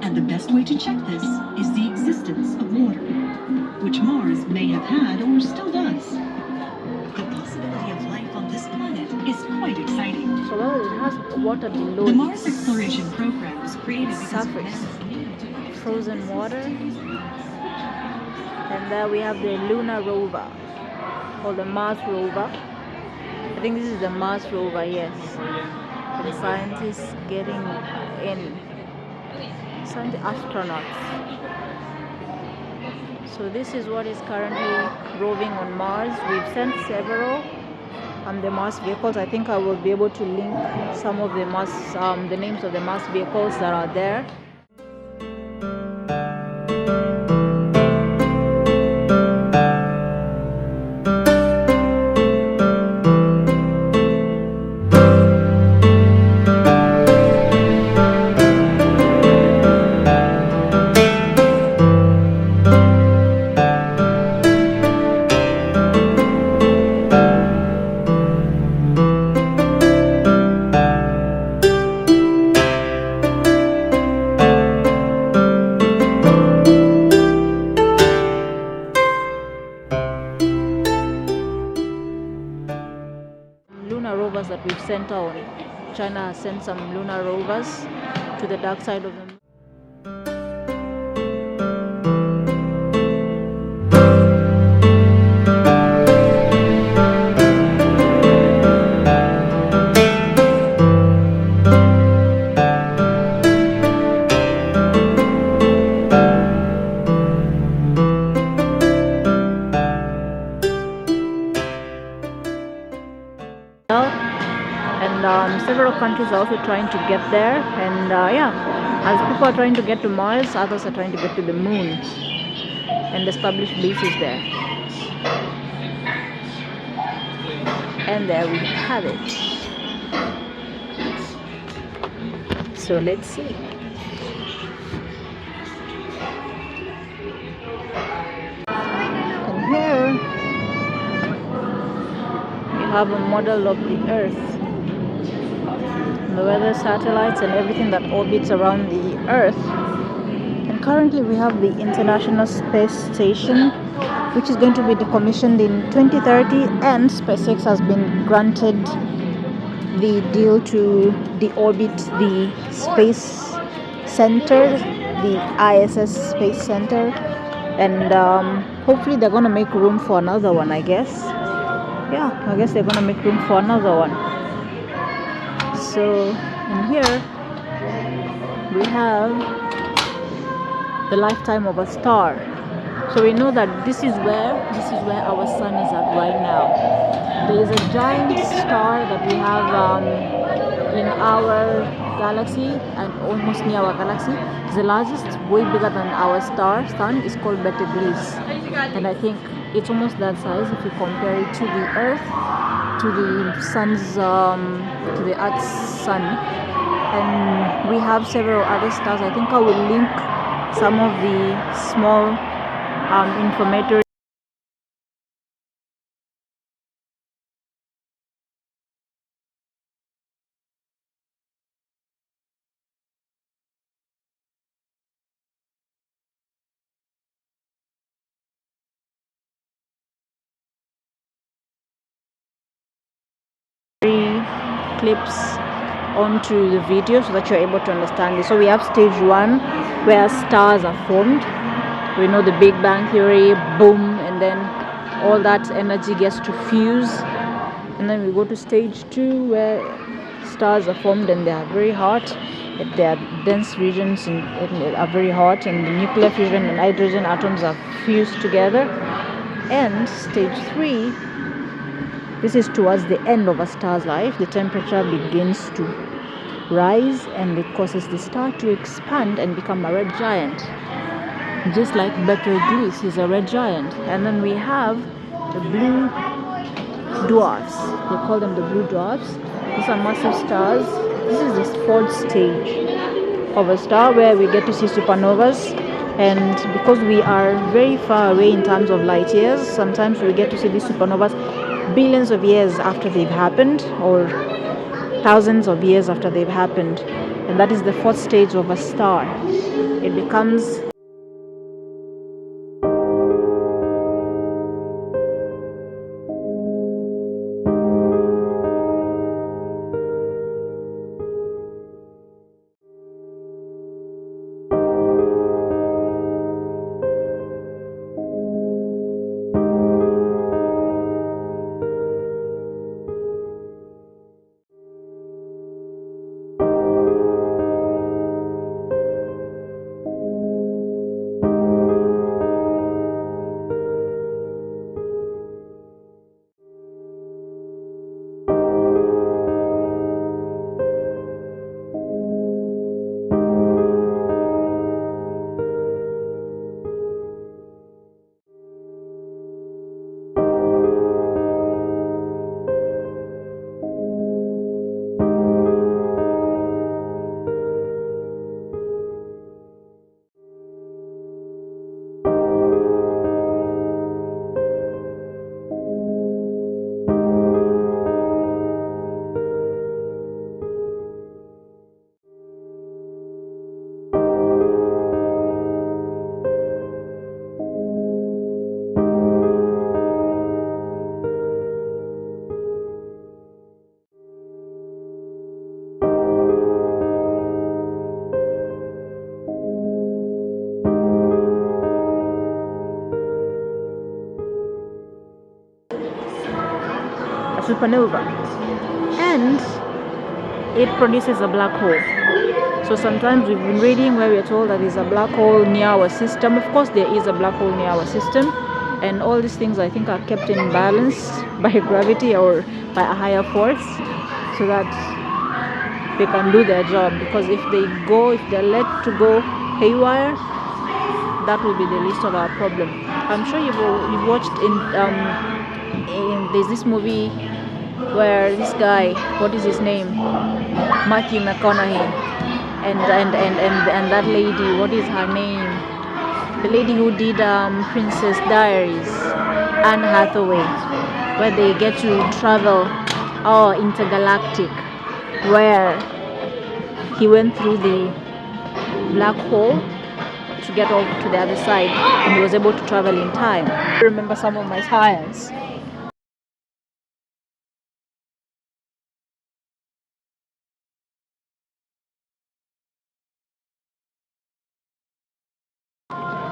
And the best way to check this is the existence of water, which Mars may have had or still does. The possibility of life on this planet is quite exciting. So well, it has water below the Mars exploration program was created because surface. Frozen water. And there we have the lunar rover, or the Mars rover. I think this is the Mars rover, yes. the scientists getting in, astronauts. So this is what is currently roving on Mars. We've sent several the Mars vehicles. I think I will be able to link some of the Mars, the names of the Mars vehicles that are there. Lunar rovers that we've sent out. China has sent some lunar rovers to the dark side of the moon. And several countries are also trying to get there, and as people are trying to get to Mars, others are trying to get to the moon and establish bases there. And there we have it. So let's see. And here we have a model of the Earth, the weather satellites and everything that orbits around the Earth. And currently we have the International Space Station, which is going to be decommissioned in 2030, and SpaceX has been granted the deal to deorbit the Space Center, the ISS Space Center, and hopefully they're going to make room for another one, I guess. Yeah, I guess they're going to make room for another one. So in here we have the lifetime of a star. So we know that this is where our sun is at right now. There is a giant star that we have in our galaxy, and almost near our galaxy. It's the largest, way bigger than our sun. Is called Betelgeuse, and I think it's almost that size if you compare it to the Earth, to the sun's, to the Earth's sun. And we have several other stars. I think I will link some of the small informatory clips onto the video so that you're able to understand this. So we have stage 1 where stars are formed. We know the Big Bang Theory, boom, and then all that energy gets to fuse, and then we go to stage 2 where stars are formed and they are very hot. Their dense regions are very hot, and the nuclear fusion and hydrogen atoms are fused together. And stage 3, this is towards the end of a star's life. The temperature begins to rise and it causes the star to expand and become a red giant, just like Betelgeuse is a red giant. And then we have the blue dwarfs. They call them the blue dwarfs. These are massive stars. This is the 4th stage of a star where we get to see supernovas. And because we are very far away in terms of light years, sometimes we get to see these supernovas billions of years after they've happened, or thousands of years after they've happened. And that is the 4th stage of a star. It becomes supernova, and it produces a black hole. So sometimes we've been reading where we're told that there's a black hole near our system. Of course there is a black hole near our system, and all these things I think are kept in balance by gravity or by a higher force, so that they can do their job. Because if they're let to go haywire, that will be the least of our problem. I'm sure you've watched in there's this movie where this guy, what is his name, Matthew McConaughey, and that lady, what is her name, the lady who did Princess Diaries, Anne Hathaway, where they get to travel intergalactic, where he went through the black hole to get over to the other side, and he was able to travel in time. I remember some of my science.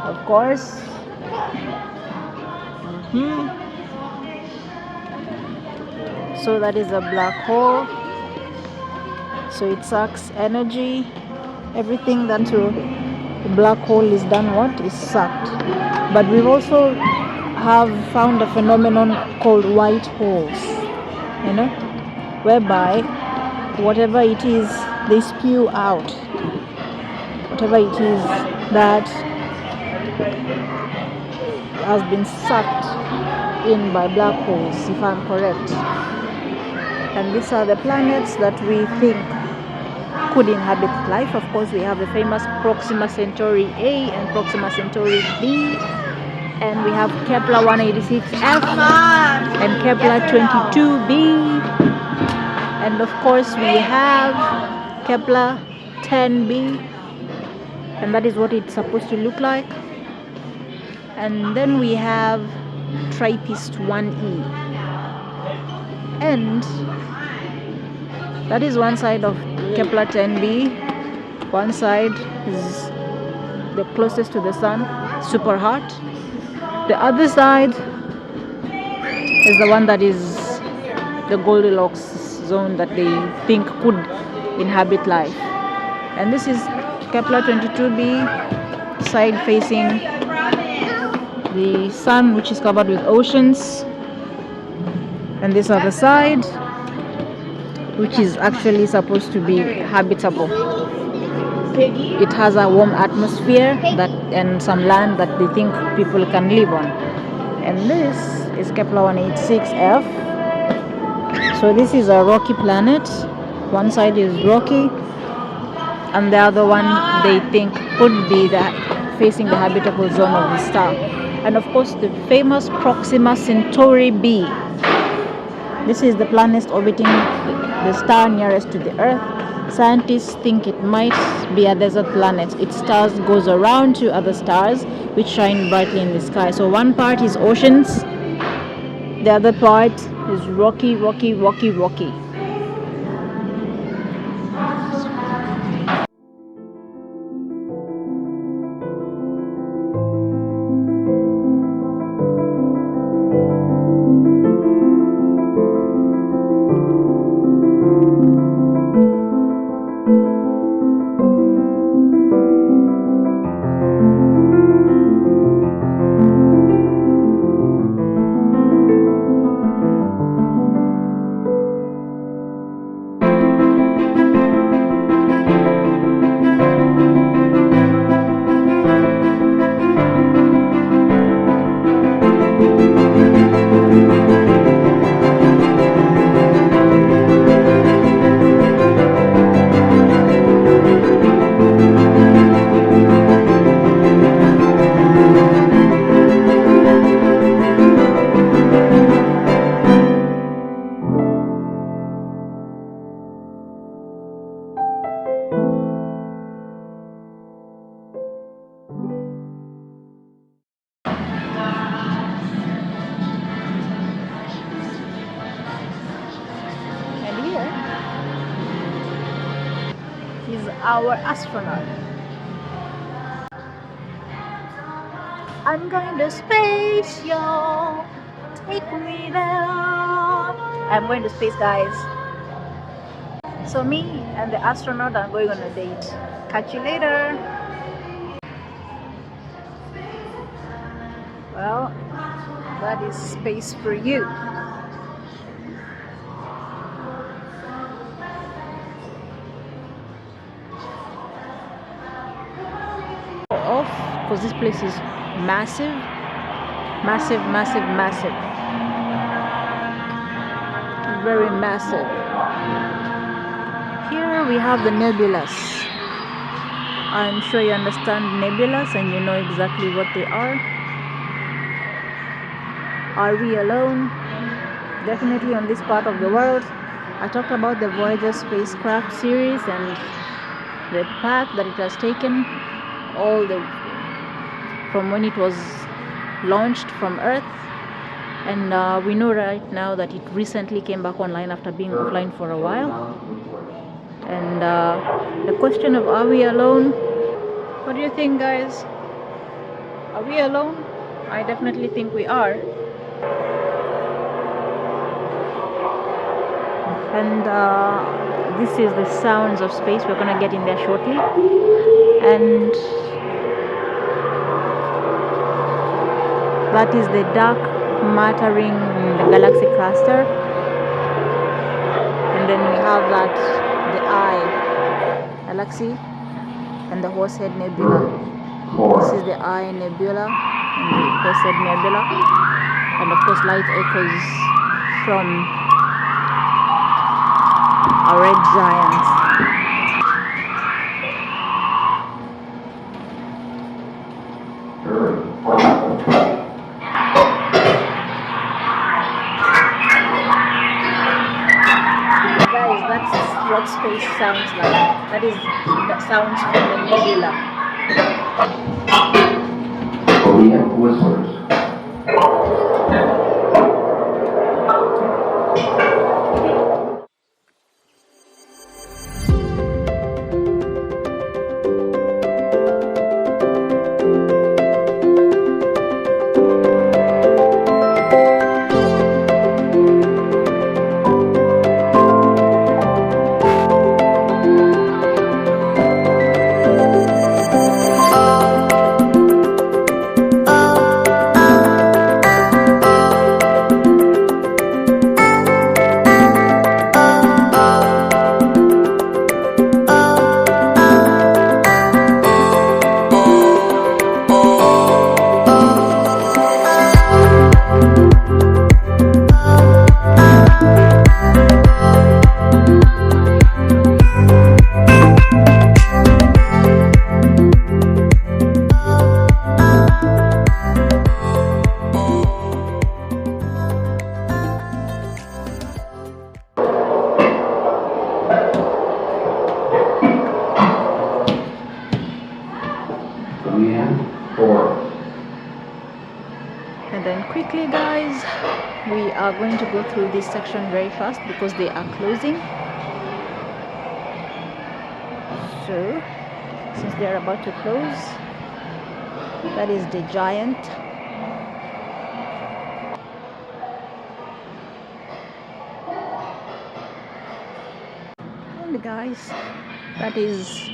Of course. So that is a black hole. So it sucks energy. Everything that to the black hole is done what? Is sucked. But we've also have found a phenomenon called white holes, whereby whatever it is they spew out, whatever it is that has been sucked in by black holes, if I'm correct. And these are the planets that we think could inhabit life. Of course, we have the famous Proxima Centauri A and Proxima Centauri B, and we have Kepler 186f and Kepler 22b, and of course we have Kepler 10b, and that is what it's supposed to look like. And then we have TRAPPIST 1e, and that is one side of Kepler 10b. One side is the closest to the sun, super hot. The other side is the one that is the Goldilocks zone that they think could inhabit life. And this is Kepler 22b, side facing the sun, which is covered with oceans. And this other side, which is actually supposed to be habitable. It has a warm atmosphere and some land that they think people can live on. And this is Kepler 186f. So this is a rocky planet. One side is rocky, and the other one they think could be facing the habitable zone of the star. And of course the famous Proxima Centauri b. This is the planet orbiting the star nearest to the Earth. Scientists think it might be a desert planet. Its stars goes around to other stars which shine brightly in the sky. So one part is oceans, the other part is rocky. Our astronaut. I'm going to space, y'all. Take me there. I'm going to space, guys. So me and the astronaut are going on a date. Catch you later. Well, that is space for you. Off, because this place is massive, massive, massive, massive, very massive. Here we have the nebulas. I'm sure you understand nebulas and you know exactly what they are. Are we alone? Definitely on this part of the world. I talked about the Voyager spacecraft series and the path that it has taken, all the from when it was launched from Earth, and we know right now that it recently came back online after being offline for a while. And the question of are we alone? What do you think, guys? Are we alone? I definitely think we are. And this is the sounds of space. We're gonna get in there shortly. And that is the dark mattering in the galaxy cluster. And then we have that, the eye galaxy, and the Horsehead Nebula. This is the Eye Nebula and the Horsehead Nebula, and of course light echoes from a red giant. Guys, that's what space sounds like. That is the sounds from the nebula. Korean whispers. And then quickly, guys, we are going to go through this section very fast because they are closing. So since they are about to close, that is the giant. And guys, that is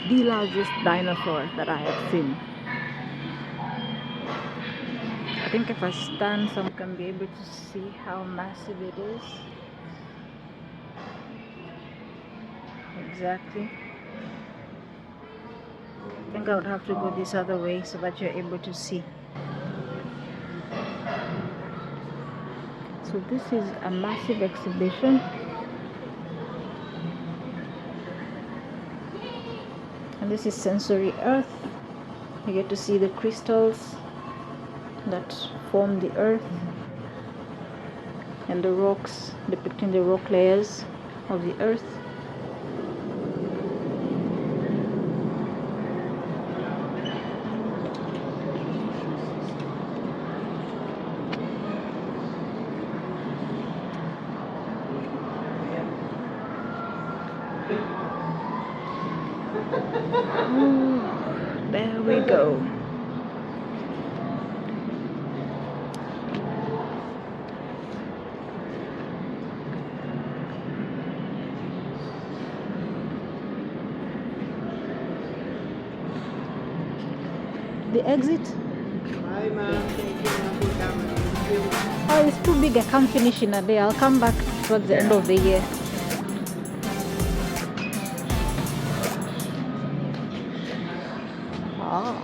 the largest dinosaur that I have seen. I think if I stand, some can be able to see how massive it is. Exactly. I think I would have to go this other way so that you're able to see. So this is a massive exhibition. And this is Sensory Earth. You get to see the crystals that form the earth and the rocks depicting the rock layers of the earth. There we go. the exit? Bye, ma'am. Thank you, ma'am, for coming. Thank you. Oh, it's too big. I can't finish in a day. I'll come back towards the end of the year. Ah.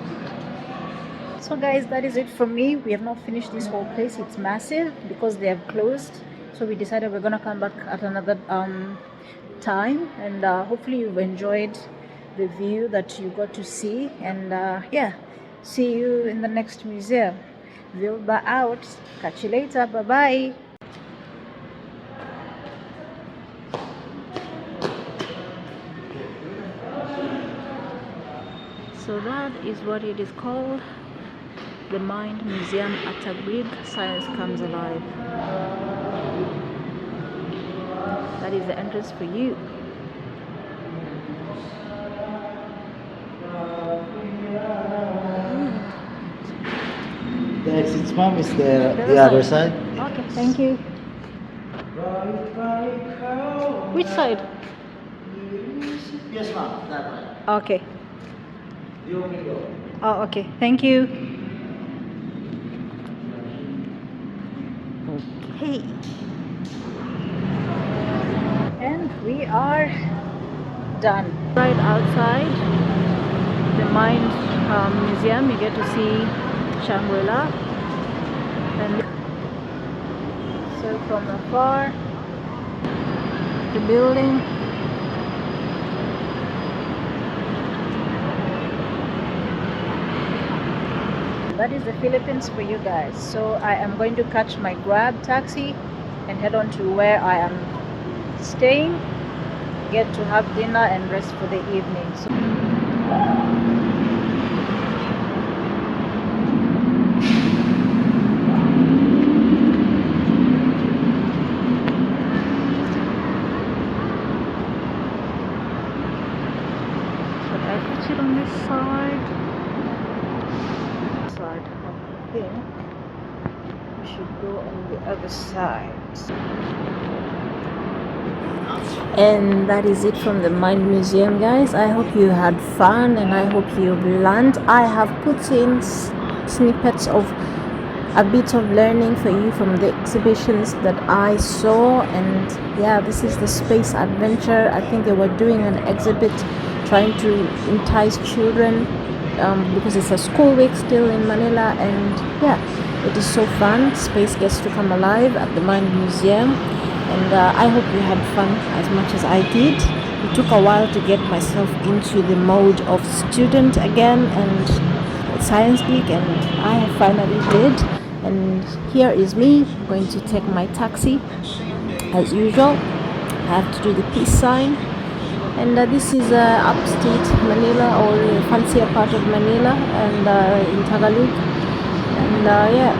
So guys, that is it from me. We have not finished this whole place. It's massive because they have closed. So we decided we're gonna come back at another time, and hopefully you've enjoyed the view that you got to see. And yeah, see you in the next museum. Vilba out. Catch you later. Bye bye. So that is what it is called, the Mind Museum at Taguig. Science comes alive. That is the entrance for you. The exit, ma'am, is the other side. Okay, thank you. Which side? Yes, ma'am, that way. Okay. You want me to go? Oh, okay. Thank you. Okay. And we are done. Right outside the Mind Museum, you get to see Shangri-La. And so from afar, the building. That is the Philippines for you guys. So I am going to catch my Grab taxi and head on to where I am staying, get to have dinner and rest for the evening. So should I catch it on this side? I think we should go on the other side. And that is it from the Mind Museum, guys. I hope you had fun and I hope you've learned. I have put in snippets of a bit of learning for you from the exhibitions that I saw. And yeah, this is the space adventure. I think they were doing an exhibit trying to entice children because it's a school week still in Manila. And yeah, it is so fun. Space gets to come alive at the Mind Museum. And I hope you had fun as much as I did. It took a while to get myself into the mode of student again and science geek, and I have finally did. And here is me going to take my taxi as usual. I have to do the peace sign. And this is upstate Manila, or a fancier part of Manila, and in Tagalog. And yeah,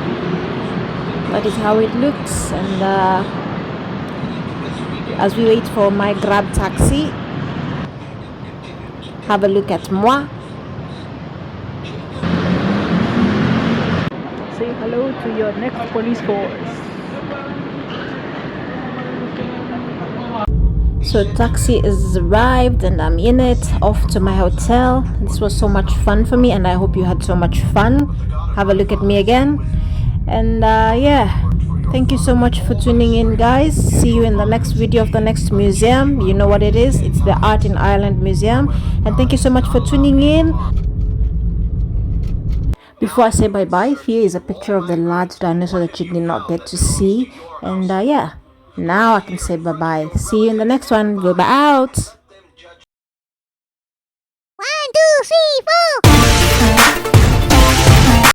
that is how it looks. And as we wait for my Grab taxi, have a look at moi. Say hello to your next police force. So taxi is arrived and I'm in it, off to my hotel. This was so much fun for me and I hope you had so much fun. Have a look at me again. And yeah, thank you so much for tuning in, guys. See you in the next video of the next museum. You know what it is. It's the Art in Ireland Museum. And thank you so much for tuning in. Before I say bye-bye, here is a picture of the large dinosaur that you did not get to see. And yeah, now I can say bye-bye. See you in the next one. Goodbye out. 1, 2, 3, 4.